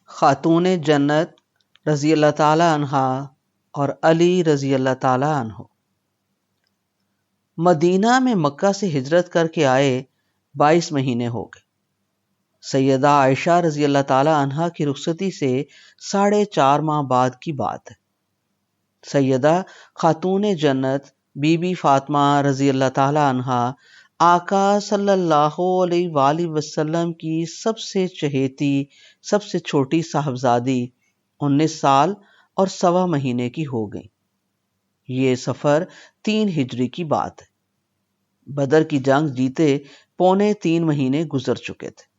خاتون جنت رضی اللہ تعالی عنہا اور علی رضی اللہ تعالی عنہ مدینہ میں مکہ سے ہجرت کر کے آئے 22 مہینے ہو گئے۔ سیدہ عائشہ رضی اللہ تعالی عنہا کی رخصتی سے 4.5 ماہ بعد کی بات ہے۔ سیدہ خاتون جنت بی بی فاطمہ رضی اللہ تعالی عنہا آقا صلی اللہ علیہ وآلہ وسلم کی سب سے چہیتی، سب سے چھوٹی صاحبزادی 19 سال اور 1.25 مہینے کی ہو گئیں۔ یہ سفر 3 ہجری کی بات ہے۔ بدر کی جنگ جیتے 2.25 مہینے گزر چکے تھے۔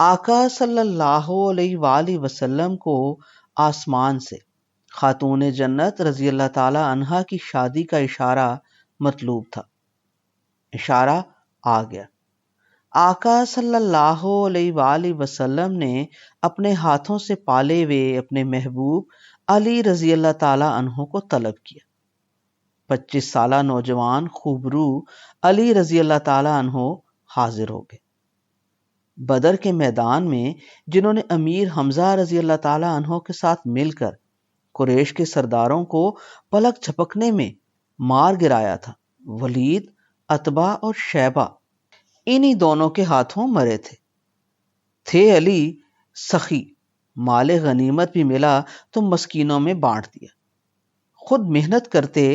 آقا صلی اللہ علیہ وآلہ وسلم کو آسمان سے خاتون جنت رضی اللہ تعالی عنہا کی شادی کا اشارہ مطلوب تھا۔ اشارہ آ گیا۔ آقا صلی اللہ علیہ وآلہ وسلم نے اپنے ہاتھوں سے پالے ہوئے اپنے محبوب علی رضی اللہ تعالی عنہ کو طلب کیا۔ 25 سالہ نوجوان خوبرو علی رضی اللہ تعالی عنہ حاضر ہو گئے۔ بدر کے میدان میں جنہوں نے امیر حمزہ رضی اللہ تعالی عنہ کے ساتھ مل کر قریش کے سرداروں کو پلک جھپکنے میں مار گرایا تھا، ولید، عتبہ اور شیبہ انہی دونوں کے ہاتھوں مرے تھے علی سخی، مال غنیمت بھی ملا تو مسکینوں میں بانٹ دیا۔ خود محنت کرتے،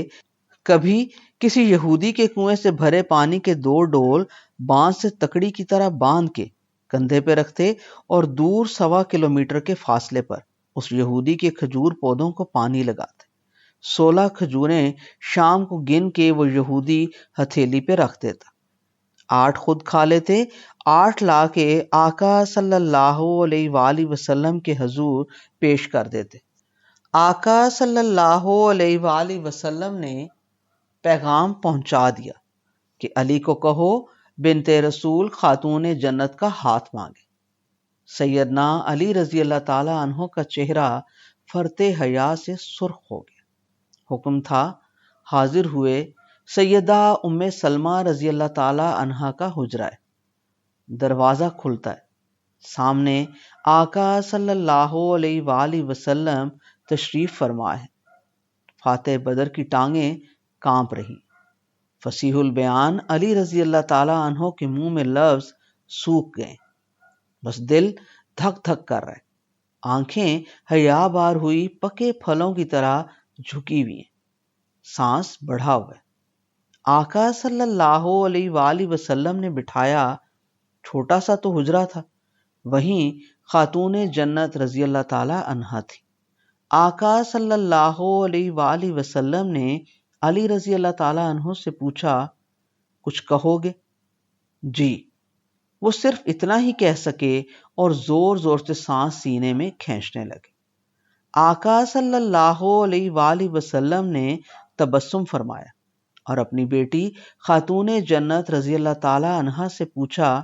کبھی کسی یہودی کے کنویں سے بھرے پانی کے 2 ڈول بانس سے تکڑی کی طرح باندھ کے کندھے پہ رکھتے اور دور 1.25 کلومیٹر کے فاصلے پر اس یہودی کے کھجور پودوں کو پانی لگاتے۔ 16 کھجوریں شام کو گن کے وہ یہودی ہتھیلی پہ رکھ دیتا، 8 خود کھا لیتے، 8 لا کے آقا صلی اللہ علیہ وآلہ وسلم کے حضور پیش کر دیتے۔ آقا صلی اللہ علیہ وآلہ وسلم نے پیغام پہنچا دیا کہ علی کو کہو بنت رسول خاتون جنت کا ہاتھ مانگے۔ سیدنا علی رضی اللہ تعالی عنہ کا چہرہ فرط حیا سے سرخ ہو گیا۔ حکم تھا، حاضر ہوئے۔ سیدہ ام سلمہ رضی اللہ تعالی عنہا کا حجرہ ہے، دروازہ کھلتا ہے، سامنے آقا صلی اللہ علیہ وآلہ وسلم تشریف فرما ہے۔ فاتح بدر کی ٹانگیں کانپ رہی، فصیح البیان علی رضی اللہ تعالی عنہ کے منہ میں لفظ سوکھ گئے، بس دل دھک دھک کر رہے، آنکھیں حیا بار ہوئی پکے پھلوں کی طرح جھکی ہوئی ہیں، سانس بڑھا ہوا ہے۔ آقا صلی اللہ علیہ وآلہ وسلم نے بٹھایا، چھوٹا سا تو حجرہ تھا، وہیں خاتون جنت رضی اللہ تعالی عنہا تھی۔ آقا صلی اللہ علیہ وآلہ وسلم نے علی رضی اللہ تعالی عنہ سے پوچھا، کچھ کہو گے؟ جی، وہ صرف اتنا ہی کہہ سکے اور زور زور سے سانس سینے میں کھینچنے لگے۔ آقا صلی اللہ علیہ وآلہ وسلم نے تبسم فرمایا اور اپنی بیٹی خاتون جنت رضی اللہ تعالی عنہا سے پوچھا،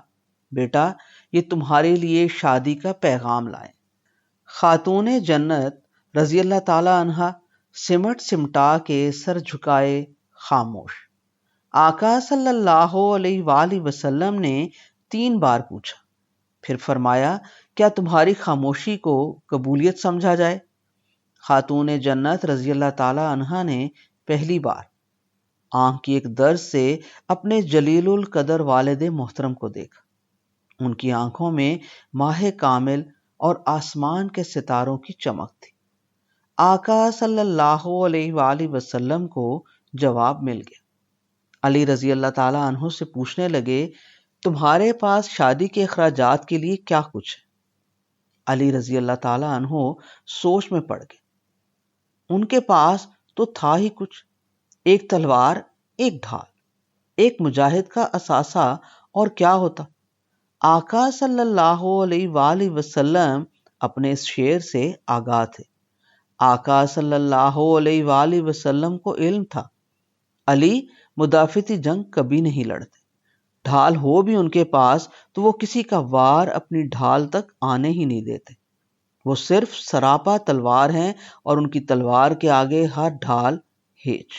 بیٹا یہ تمہارے لیے شادی کا پیغام لائیں۔ خاتون جنت رضی اللہ تعالی عنہا سمٹ سمٹا کے سر جھکائے خاموش۔ آقا صلی اللہ علیہ وآلہ وسلم نے 3 بار پوچھا، پھر فرمایا، کیا تمہاری خاموشی کو قبولیت سمجھا جائے؟ خاتون جنت رضی اللہ تعالی عنہا نے پہلی بار آنکھ کی ایک درد سے اپنے جلیل القدر والد محترم کو دیکھا۔ ان کی آنکھوں میں ماہ کامل اور آسمان کے ستاروں کی چمک تھی۔ آقا صلی اللہ علیہ وآلہ وسلم کو جواب مل گیا۔ علی رضی اللہ تعالی عنہ سے پوچھنے لگے، تمہارے پاس شادی کے اخراجات کے لیے کیا کچھ ہے؟ علی رضی اللہ تعالی عنہ سوچ میں پڑ گئے۔ ان کے پاس تو تھا ہی کچھ، ایک تلوار، ایک ڈھال، ایک مجاہد کا اثاثہ، اور کیا ہوتا؟ آقا صلی اللہ علیہ وآلہ وسلم اپنے اس شعر سے آگاہ تھے۔ آقا صلی اللہ علیہ وآلہ وسلم کو علم تھا، علی مدافعتی جنگ کبھی نہیں لڑتے، ڈھال ہو بھی ان کے پاس تو وہ کسی کا وار اپنی ڈھال تک آنے ہی نہیں دیتے، وہ صرف سراپا تلوار ہیں اور ان کی تلوار کے آگے ہر ڈھال ہیچ۔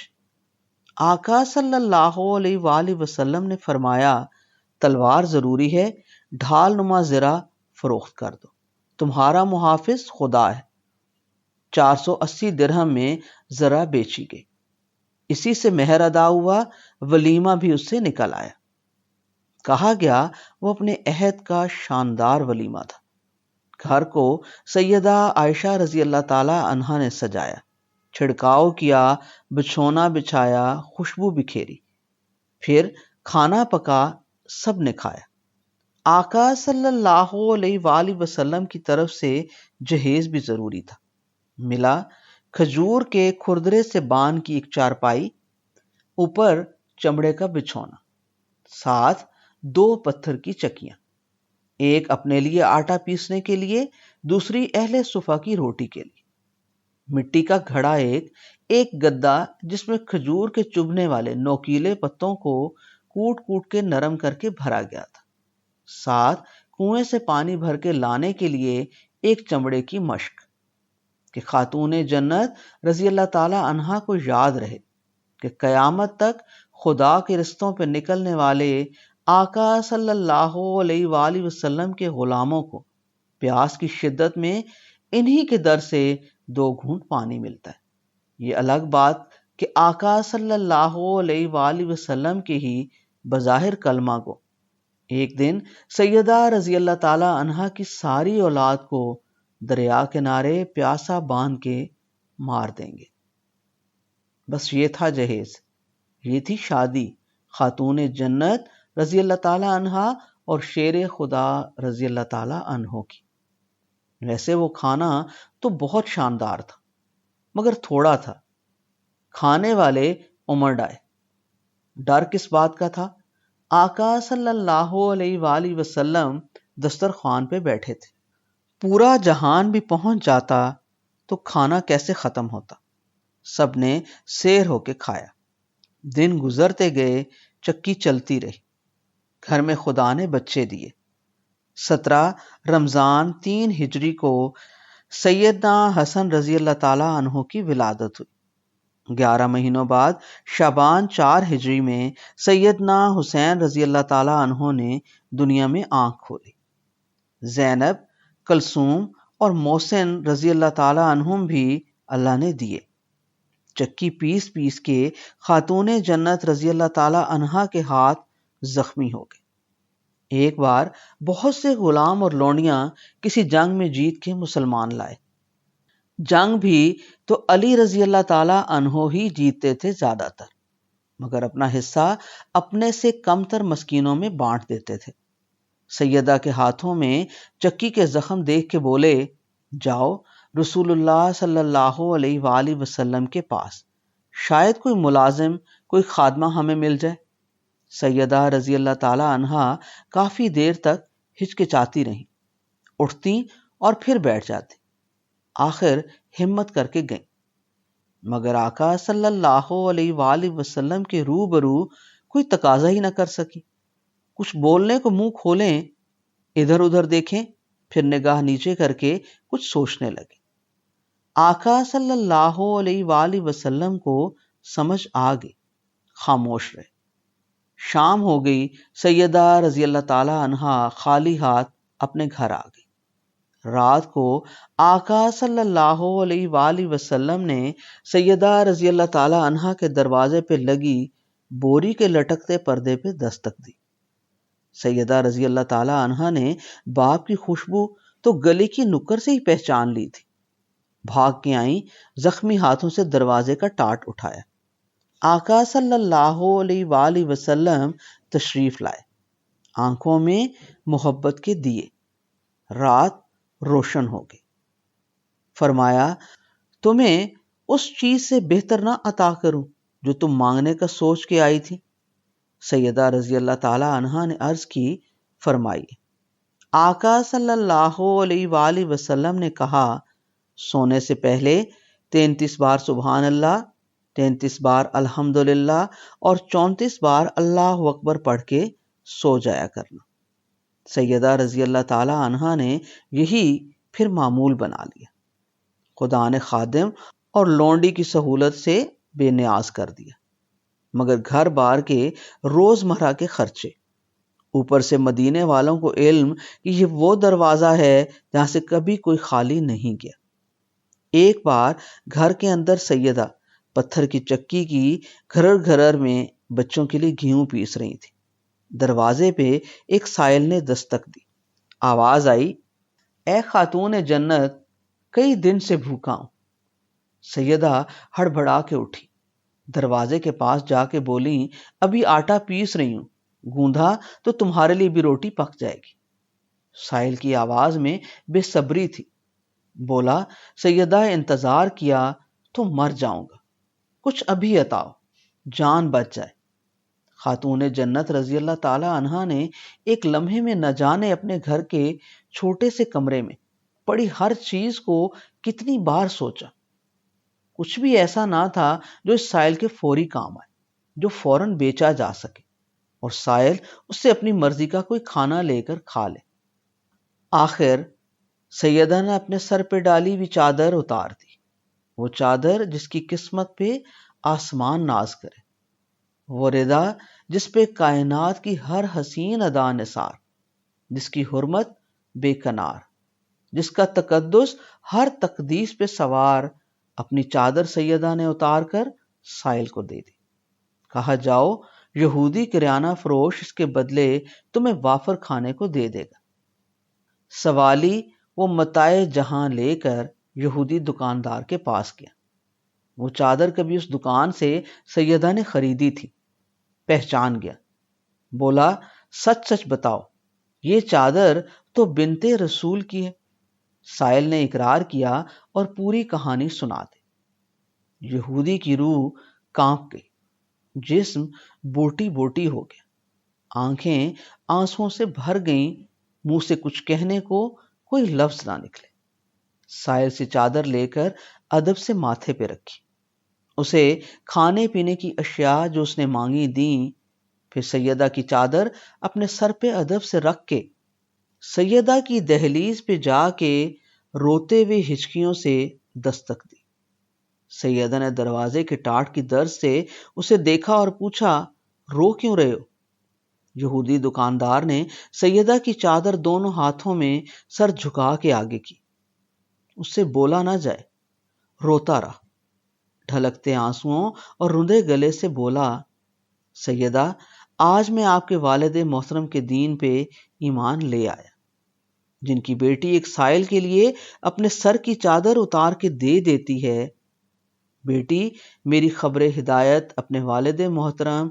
آقا صلی اللہ علیہ وآلہ وسلم نے فرمایا، تلوار ضروری ہے، ڈھال نما زرہ فروخت کر دو۔ تمہارا محافظ خدا ہے۔ 480 درہم میں ذرا بیچی گئی، اسی سے مہر ادا ہوا، ولیمہ بھی اس سے نکل آیا۔ کہا گیا وہ اپنے عہد کا شاندار ولیمہ تھا۔ گھر کو سیدہ عائشہ رضی اللہ تعالی عنہا نے سجایا، چھڑکاؤ کیا، بچھونا بچھایا، خوشبو بکھیری، پھر کھانا پکا، سب نے کھایا۔ آقا صلی اللہ علیہ وآلہ وسلم کی طرف سے جہیز بھی ضروری تھا۔ ملا کھجور کے کھردرے سے باندھ کی ایک چارپائی، اوپر چمڑے کا بچھونا، ساتھ 2 پتھر کی چکیاں، ایک اپنے لیے آٹا پیسنے کے لیے، دوسری اہل صفہ کی روٹی کے لیے، مٹی کا گھڑا ایک گدا جس میں کھجور کے چبھنے والے نوکیلے پتوں کو کوٹ کوٹ کے نرم کر کے بھرا گیا تھا، ساتھ کنویں سے پانی بھر کے لانے کے لیے ایک چمڑے کی مشک، کہ خاتون جنت رضی اللہ تعالی عنہا کو یاد رہے کہ قیامت تک خدا کے رستوں پہ نکلنے والے آقا صلی اللہ علیہ وآلہ وسلم کے غلاموں کو پیاس کی شدت میں انہی کے در سے 2 گھونٹ پانی ملتا ہے۔ یہ الگ بات کہ آقا صلی اللہ علیہ وآلہ وسلم کے ہی بظاہر کلمہ کو ایک دن سیدہ رضی اللہ تعالی عنہا کی ساری اولاد کو دریا کنارے پیاسا باندھ کے مار دیں گے۔ بس یہ تھا جہیز، یہ تھی شادی خاتون جنت رضی اللہ تعالی عنہا اور شیر خدا رضی اللہ تعالی عنہ کی۔ ویسے وہ کھانا تو بہت شاندار تھا، مگر تھوڑا تھا۔ کھانے والے امڑ آئے۔ ڈر کس بات کا تھا؟ آقا صلی اللہ علیہ وآلہ وسلم دسترخوان پہ بیٹھے تھے، پورا جہان بھی پہنچ جاتا تو کھانا کیسے ختم ہوتا؟ سب نے سیر ہو کے کھایا۔ دن گزرتے گئے، چکی چلتی رہی، گھر میں خدا نے بچے دیے۔ 17 رمضان 3 ہجری کو سیدنا حسن رضی اللہ تعالی عنہ کی ولادت ہوئی۔ 11 مہینوں بعد شعبان 4 ہجری میں سیدنا حسین رضی اللہ تعالی عنہ نے دنیا میں آنکھ کھولی۔ زینب، کلثوم اور محسن رضی اللہ تعالی عنہم بھی اللہ نے دیے۔ چکی پیس پیس کے خاتون جنت رضی اللہ تعالی عنہا کے ہاتھ زخمی ہو گئے۔ ایک بار بہت سے غلام اور لونڈیاں کسی جنگ میں جیت کے مسلمان لائے۔ جنگ بھی تو علی رضی اللہ تعالی عنہ ہی جیتتے تھے زیادہ تر، مگر اپنا حصہ اپنے سے کم تر مسکینوں میں بانٹ دیتے تھے۔ سیدہ کے ہاتھوں میں چکی کے زخم دیکھ کے بولے، جاؤ رسول اللہ صلی اللہ علیہ وآلہ وسلم کے پاس، شاید کوئی ملازم، کوئی خادمہ ہمیں مل جائے۔ سیدہ رضی اللہ تعالی عنہا کافی دیر تک ہچکچاتی رہیں، اٹھتی اور پھر بیٹھ جاتی، آخر ہمت کر کے گئیں، مگر آقا صلی اللہ علیہ وآلہ وسلم کے روبرو کوئی تقاضا ہی نہ کر سکی۔ کچھ بولنے کو منہ کھولیں، ادھر ادھر دیکھیں، پھر نگاہ نیچے کر کے کچھ سوچنے لگے۔ آقا صلی اللہ علیہ وآلہ وسلم کو سمجھ آ گئی، خاموش رہے۔ شام ہو گئی، سیدہ رضی اللہ تعالی عنہا خالی ہاتھ اپنے گھر آ گئی۔ رات کو آقا صلی اللہ علیہ وآلہ وسلم نے سیدہ رضی اللہ تعالی عنہا کے دروازے پہ لگی بوری کے لٹکتے پردے پہ دستک دی۔ سیدہ رضی اللہ تعالی عنہا نے باپ کی خوشبو تو گلی کی نکر سے ہی پہچان لی تھی۔ بھاگ کے آئیں، زخمی ہاتھوں سے دروازے کا ٹاٹ اٹھایا۔ آقا صلی اللہ علیہ وآلہ وسلم تشریف لائے، آنکھوں میں محبت کے دیے، رات روشن ہو گئی۔ فرمایا، تمہیں اس چیز سے بہتر نہ عطا کروں جو تم مانگنے کا سوچ کے آئی تھی؟ سیدہ رضی اللہ تعالی عنہا نے عرض کی، فرمائیے۔ آقا صلی اللہ علیہ وآلہ وسلم نے کہا، سونے سے پہلے 33 بار سبحان اللہ، 33 بار الحمدللہ اور 34 بار اللہ اکبر پڑھ کے سو جایا کرنا۔ سیدہ رضی اللہ تعالی عنہا نے یہی پھر معمول بنا لیا۔ خدا نے خادم اور لونڈی کی سہولت سے بے نیاز کر دیا، مگر گھر بار کے روز مرہ کے خرچے، اوپر سے مدینے والوں کو علم کہ یہ وہ دروازہ ہے جہاں سے کبھی کوئی خالی نہیں گیا۔ ایک بار گھر کے اندر سیدہ پتھر کی چکی کی گھرر گھرر میں بچوں کے لیے گیہوں پیس رہی تھی۔ دروازے پہ ایک سائل نے دستک دی۔ آواز آئی، اے خاتون جنت، کئی دن سے بھوکا ہوں۔ سیدہ ہڑبڑا کے اٹھی، دروازے کے پاس جا کے بولی، ابھی آٹا پیس رہی ہوں، گوندھا تو تمہارے لیے بھی روٹی پک جائے گی۔ سائل کی آواز میں بے صبری تھی۔ بولا، سیدہ انتظار کیا تو مر جاؤں گا، کچھ ابھی عطاؤ، جان بچ جائے۔ خاتون جنت رضی اللہ تعالی عنہا نے ایک لمحے میں نہ جانے اپنے گھر کے چھوٹے سے کمرے میں پڑی ہر چیز کو کتنی بار سوچا۔ کچھ بھی ایسا نہ تھا جو اس سائل کے فوری کام آئے، جو فوراً بیچا جا سکے اور سائل اس سے اپنی مرضی کا کوئی کھانا لے کر کھا لے۔ آخر سیدہ نے اپنے سر پہ ڈالی ہوئی چادر اتار دی، وہ چادر جس کی قسمت پہ آسمان ناز کرے، وہ ردا جس پہ کائنات کی ہر حسین ادا نثار، جس کی حرمت بے کنار، جس کا تقدس ہر تقدیس پہ سوار۔ اپنی چادر سیدہ نے اتار کر سائل کو دے دی۔ کہا، جاؤ، یہودی کریانہ فروش اس کے بدلے تمہیں وافر کھانے کو دے دے گا۔ سوالی وہ متاع جہاں لے کر یہودی دکاندار کے پاس گیا۔ وہ چادر کبھی اس دکان سے سیدہ نے خریدی تھی، پہچان گیا۔ بولا، سچ سچ بتاؤ، یہ چادر تو بنت رسول کی ہے۔ سائل نے اقرار کیا اور پوری کہانی سنا دی۔ یہودی کی روح کانپ گئی، جسم بوٹی بوٹی ہو گیا، آنکھیں آنسوؤں سے بھر گئیں، منہ سے کچھ کہنے کو کوئی لفظ نہ نکلے۔ سائل سے چادر لے کر ادب سے ماتھے پہ رکھی، اسے کھانے پینے کی اشیاء جو اس نے مانگی دیں، پھر سیدہ کی چادر اپنے سر پہ ادب سے رکھ کے سیدہ کی دہلیز پہ جا کے روتے ہوئے ہچکیوں سے دستک دی۔ سیدہ نے دروازے کے ٹاٹ کی درد سے اسے دیکھا اور پوچھا، رو کیوں رہے ہو؟ یہودی دکاندار نے سیدہ کی چادر دونوں ہاتھوں میں سر جھکا کے آگے کی، اس سے بولا نہ جائے، روتا رہا۔ ڈھلکتے آنسوؤں اور رندے گلے سے بولا، سیدہ، آج میں آپ کے والد محترم کے دین پہ ایمان لے آیا، جن کی بیٹی ایک سائل کے لیے اپنے سر کی چادر اتار کے دے دیتی ہے۔ بیٹی، میری خبر ہدایت اپنے والد محترم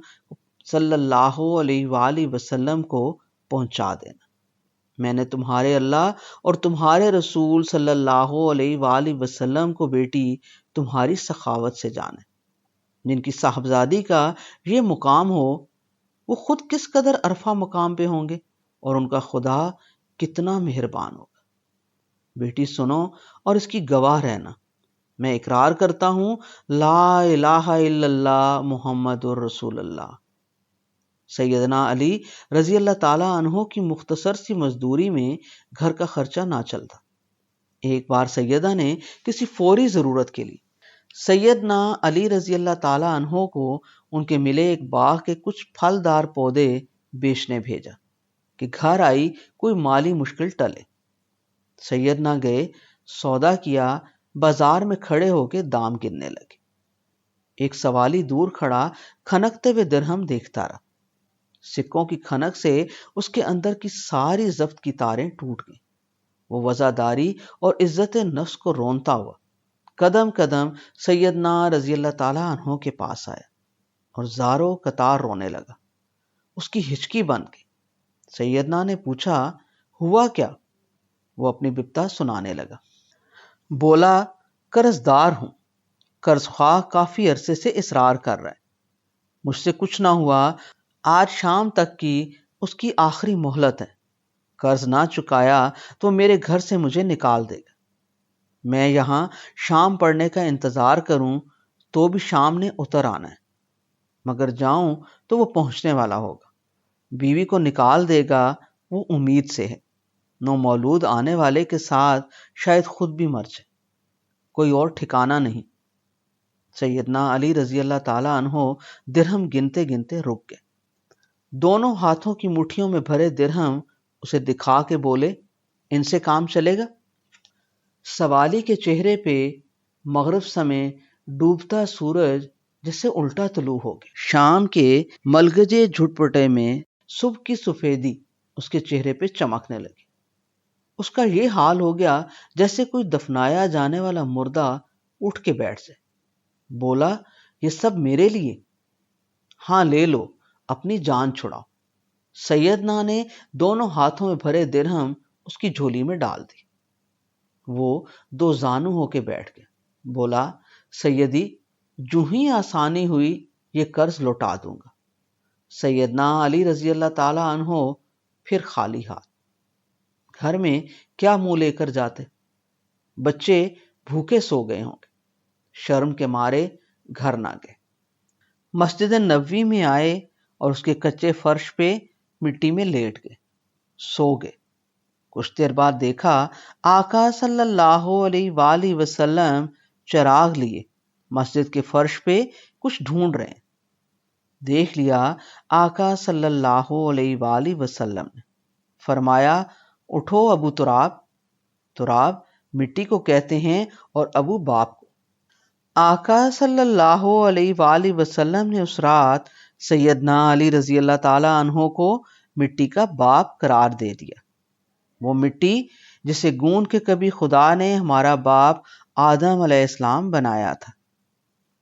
صلی اللہ علیہ وآلہ وسلم کو پہنچا دینا۔ میں نے تمہارے اللہ اور تمہارے رسول صلی اللہ علیہ وآلہ وسلم کو بیٹی تمہاری سخاوت سے جانا ہے۔ جن کی صاحبزادی کا یہ مقام ہو، وہ خود کس قدر عرفہ مقام پہ ہوں گے، اور ان کا خدا کتنا مہربان ہوگا۔ بیٹی سنو اور اس کی گواہ رہنا، میں اقرار کرتا ہوں لا الہ الا اللہ محمد الرسول اللہ۔ سیدنا علی رضی اللہ تعالی عنہ کی مختصر سی مزدوری میں گھر کا خرچہ نہ چلتا۔ ایک بار سیدہ نے کسی فوری ضرورت کے لیے سیدنا علی رضی اللہ تعالی عنہ کو ان کے ملے ایک باغ کے کچھ پھلدار پودے بیچنے بھیجا کہ گھر آئی کوئی مالی مشکل ٹلے۔ سیدنا گئے، سودا کیا، بازار میں کھڑے ہو کے دام گننے لگے۔ ایک سوالی دور کھڑا کھنکتے ہوئے درہم دیکھتا رہا۔ سکوں کی کھنک سے اس کے اندر کی ساری ضبط کی تاریں ٹوٹ گئیں۔ وہ وزاداری اور عزت نفس کو رونتا ہوا قدم قدم سیدنا رضی اللہ تعالیٰ عنہ کے پاس آیا اور زاروں قطار رونے لگا۔ اس کی ہچکی بند گئی۔ سیدنا نے پوچھا، ہوا کیا؟ وہ اپنی بپتا سنانے لگا۔ بولا، قرض دار ہوں، قرض خواہ کافی عرصے سے اصرار کر رہا ہے، مجھ سے کچھ نہ ہوا، آج شام تک کی اس کی آخری مہلت ہے، قرض نہ چکایا تو میرے گھر سے مجھے نکال دے گا۔ میں یہاں شام پڑھنے کا انتظار کروں تو بھی شام نے اتر آنا ہے، مگر جاؤں تو وہ پہنچنے والا ہوگا۔ بیوی کو نکال دے گا، وہ امید سے ہے، نومولود آنے والے کے ساتھ شاید خود بھی مر جائے، کوئی اور ٹھکانہ نہیں۔ سیدنا علی رضی اللہ تعالی عنہ درہم گنتے گنتے رک گئے۔ دونوں ہاتھوں کی مٹھیوں میں بھرے درہم اسے دکھا کے بولے، ان سے کام چلے گا؟ سوالی کے چہرے پہ مغرب سمے ڈوبتا سورج جیسے الٹا طلوع ہو گیا۔ شام کے ملگجے جھٹپٹے میں صبح کی سفیدی اس کے چہرے پہ چمکنے لگی۔ اس کا یہ حال ہو گیا جیسے کوئی دفنایا جانے والا مردہ اٹھ کے بیٹھ جائے۔ بولا، یہ سب میرے لیے؟ ہاں لے لو، اپنی جان چھڑاؤ۔ سیدنا نے دونوں ہاتھوں میں بھرے درہم اس کی جھولی میں ڈال دی۔ وہ دو زانو ہو کے بیٹھ گیا۔ بولا، سیدی، جو ہی آسانی ہوئی یہ قرض لوٹا دوں گا۔ سیدنا علی رضی اللہ تعالی عنہ پھر خالی ہاتھ۔ گھر میں کیا منہ لے کر جاتے؟ بچے بھوکے سو گئے ہوں گے، شرم کے مارے گھر نہ گئے۔ مسجد نبوی میں آئے اور اس کے کچے فرش پہ مٹی میں لیٹ گئے، سو گئے۔ کچھ دیر بعد دیکھا آقا صلی اللہ علیہ وآلہ وسلم چراغ لیے مسجد کے فرش پہ کچھ ڈھونڈ رہے ہیں۔ دیکھ لیا آقا صلی اللہ علیہ وآلہ وسلم نے، فرمایا، اٹھو ابو تراب۔ تراب مٹی کو کہتے ہیں اور ابو باپ کو۔ آقا صلی اللہ علیہ وآلہ وسلم نے اس رات سیدنا علی رضی اللہ تعالی عنہ کو مٹی کا باپ قرار دے دیا۔ وہ مٹی جسے گون کے کبھی خدا نے ہمارا باپ آدم علیہ السلام بنایا تھا،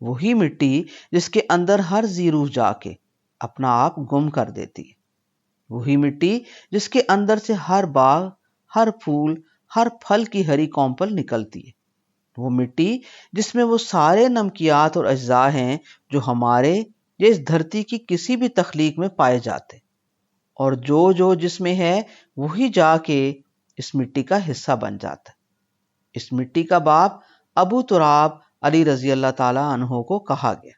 وہی مٹی جس کے اندر ہر ذی روح جا کے اپنا آپ گم کر دیتی ہے، وہی مٹی جس کے اندر سے ہر باغ، ہر پھول، ہر پھل کی ہری کونپل نکلتی ہے، وہ مٹی جس میں وہ سارے نمکیات اور اجزاء ہیں جو ہمارے یا اس دھرتی کی کسی بھی تخلیق میں پائے جاتے، اور جو جس میں ہے وہی جا کے اس مٹی کا حصہ بن جاتا ہے۔ اس مٹی کا باپ ابو تراب علی رضی اللہ تعالی عنہ کو کہا گیا۔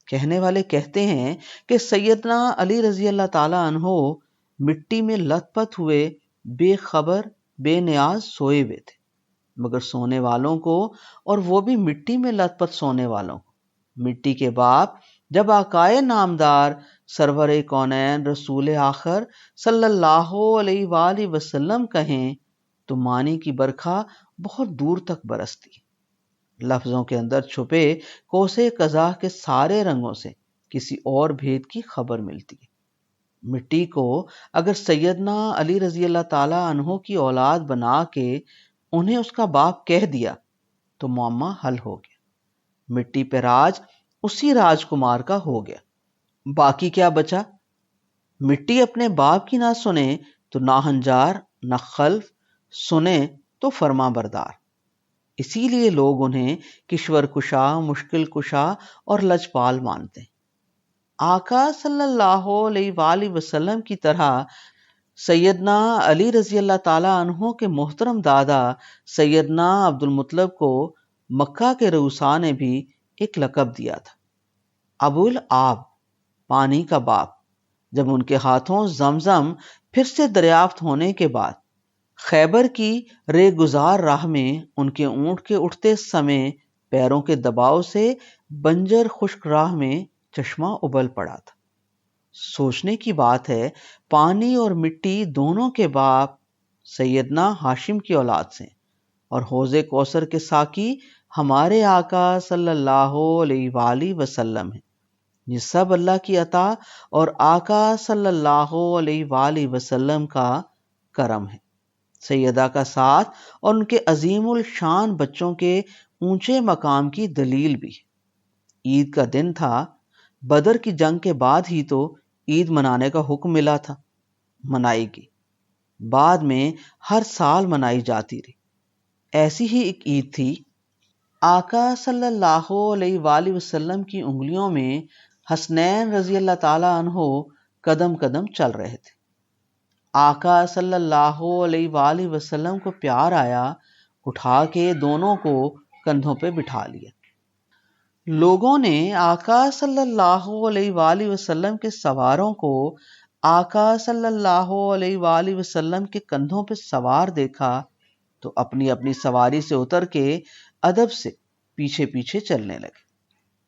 کہنے والے کہتے ہیں کہ سیدنا علی رضی اللہ تعالی عنہ مٹی میں لت پت ہوئے بے خبر بے نیاز سوئے ہوئے تھے، مگر سونے والوں کو، اور وہ بھی مٹی میں لت پت سونے والوں کو، مٹی کے باپ جب آقائے نامدار سرور کونین رسول آخر صلی اللہ علیہ وآلہ وسلم کہیں تو معنی کی برکھا بہت دور تک برستی ہے۔ لفظوں کے اندر چھپے کوسے قضا کے سارے رنگوں سے کسی اور بھید کی خبر ملتی ہے۔ مٹی کو اگر سیدنا علی رضی اللہ تعالی عنہ کی اولاد بنا کے انہیں اس کا باپ کہہ دیا تو معمہ حل ہو گیا۔ مٹی پہ راج اسی راجکمار کا ہو گیا۔ باقی کیا بچا؟ مٹی اپنے باپ کی نہ سنے تو ناہنجار نہ خلف، سنے تو فرما بردار۔ اسی لیے لوگ انہیں کشور کشا، مشکل کشا اور لجپال مانتے ہیں۔ آقا صلی اللہ علیہ وآلہ وسلم کی طرح سیدنا علی رضی اللہ تعالی عنہ کے محترم دادا سیدنا عبد المطلب کو مکہ کے رؤساء نے بھی ایک لقب دیا تھا، ابو الآب، پانی کا باپ، جب ان کے ہاتھوں زمزم پھر سے دریافت ہونے کے بعد خیبر کی رے گزار راہ میں ان کے اونٹ کے اٹھتے سمے پیروں کے دباؤ سے بنجر خشک راہ میں چشمہ ابل پڑا تھا۔ سوچنے کی بات ہے، پانی اور مٹی دونوں کے باپ سیدنا ہاشم کی اولاد سے، اور حوض کوثر کے ساقی ہمارے آقا صلی اللہ علیہ وآلہ وسلم ہیں۔ یہ سب اللہ کی عطا اور آقا صلی اللہ علیہ وآلہ وسلم کا کرم ہے۔ سیدہ کا ساتھ اور ان کے عظیم الشان بچوں کے اونچے مقام کی دلیل بھی ہے۔ عید کا دن تھا، بدر کی جنگ کے بعد ہی تو عید منانے کا حکم ملا تھا، منائی گئی، بعد میں ہر سال منائی جاتی رہی۔ ایسی ہی ایک عید تھی۔ آقا صلی اللہ علیہ وآلہ وسلم کی انگلیوں میں حسنین رضی اللہ تعالی عنہ قدم قدم چل رہے تھے۔ آقا صلی اللہ علیہ وآلہ وسلم کو پیار آیا، اٹھا کے دونوں کو کندھوں پہ بٹھا لیا۔ لوگوں نے آقا صلی اللہ علیہ وآلہ وسلم کے سواروں کو آقا صلی اللہ علیہ وآلہ وسلم کے کندھوں پہ سوار دیکھا تو اپنی اپنی سواری سے اتر کے ادب سے پیچھے پیچھے چلنے لگے۔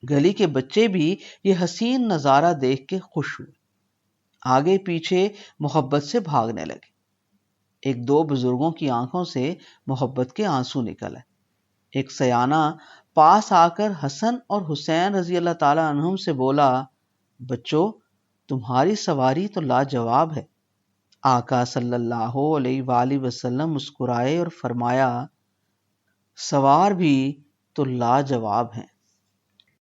گلی کے بچے بھی یہ حسین نظارہ دیکھ کے خوش ہوئے۔ آگے پیچھے محبت سے بھاگنے لگے۔ ایک دو بزرگوں کی آنکھوں سے محبت کے آنسو نکل آئے۔ ایک سیانہ پاس آ کر حسن اور حسین رضی اللہ تعالی عنہم سے بولا، بچوں تمہاری سواری تو لاجواب ہے۔ آقا صلی اللہ علیہ وآلہ وسلم مسکرائے اور فرمایا، سوار بھی تو لاجواب ہیں۔